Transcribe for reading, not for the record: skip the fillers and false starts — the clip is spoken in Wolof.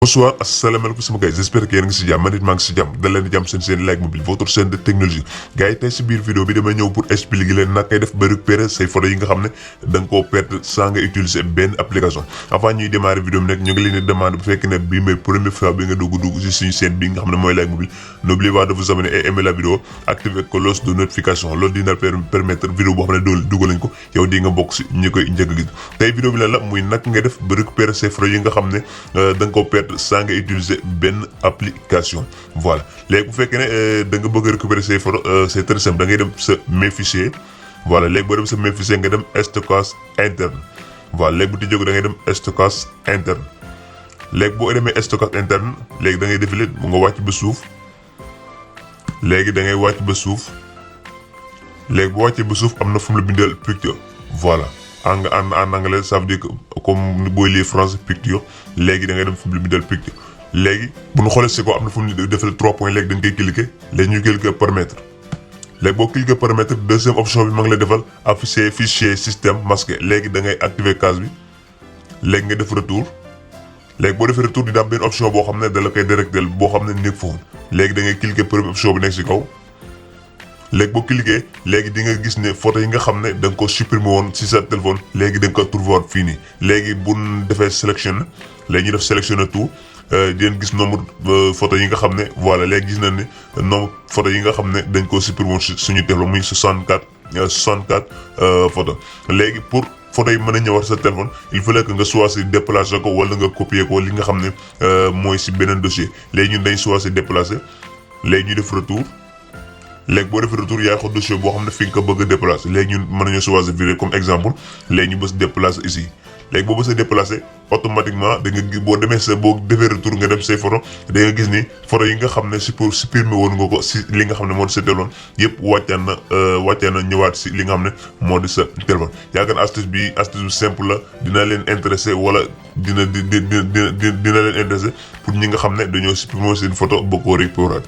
Bonsoir, asalaamaaleykum sama gars j'espère que yéen a ngi si jàmm man it maa ngi si jàmm da leen di jàmm seen like mobile votre chaîne de technologie gars yi tey si biir vidéo bi damay ñëw pour expliquer leen naka ngay def ba récupérer say photo yi nga xam ne da nga koo perdre sans nga utiliser benn application avant ñuy démarrer vidéo bi nag ñu ngi leen di demander bu fekkee ne bii mooy première fois bi nga dugg si suñu chaîne bi nga xam ne mooy like mobile n'oubliez pas de vous abonner et aimer la vidéo activer cloche de notification loolu dina permettre vidéo boo xam ne dugal nañ ko yow di nga bokk si ñi koy njëkk a gis tey vidéo bi la muy naka ngay def ba récupérer say photo yi nga xam ne da nga koo perdre sans nga utiliser benn application voilà léegi bu fekkee ne da nga bëgg a récupérer say photos c'est très simple da ngay dem sa mes fichiers voilà léegi boo dem sa mes fichiers nga dem stockage interne voilà léegi bu ti jóg da ngay dem stockage interne léegi boo demee stockage interne léegi da ngay défilé nga wàcc ba suuf léegi da ngay wàcc ba suuf léegi bu wàccee ba suuf am na fu mu la bindal picture voilà en anglais ça veut dire que comme booy lire français picture léegi da ngay dem fu mu la bindal picture léegi bu ñu xoolee si ko am na fu mu defal 3 points léegi dañ koy cliquer léegi ñu cliquer paramètre léegi boo cliquer paramètre deuxième option bi ma ngi lay defal afficher fichier système masqué léegi da ngay activer case bi léegi nga def retour léegi boo defee retour dina am benn option boo xam ne da la koy directel boo xam ne nekk foofu léegi da ngay cliquer première option bi nekk si kaw léegi boo cliquer léegi di nga gis ne photo yi nga xam ne da nga ko supprimer woon si sa téléphone léegi da nga ko trouver fii nii léegi bu ñu defee sélection léegi ñu def sélectionner tout di leen gis nombre photo yi nga xam ne voilà léegi gis nañ ne nombre photo yi nga xam ne dañ ko supprimer woon suñu téléphone muy 64 photo léegi pour photo yi mën a ñëwaat sa téléphone il fallait que nga choisir déplacer ko wala nga copier ko li nga xam ne mooy si beneen dossier léegi ñun dañ choisir déplacer léegi ñu def retour léegi boo defee retour yaay xool dossier boo xam ne fi nga ko bëgg a déplacer léegi ñun mën nañoo choisir virer comme exemple léegi ñu bës déplacer ici léegi boo bësee déplacer automatiquement da nga boo demee sa boo defee retour nga dem say photo da nga gis ni photo yi nga xam ne supprimer woon nga ko si li nga xam ne moo di sa téléphone yëpp wàccaan na ñëwaat si li nga xam ne moo di sa téléphone yaakaar naa astuce bi simple la dina leen intéressé wala dina leen intéressé pour ñi nga xam ne dañoo supprimer seen photo ba koo récupérer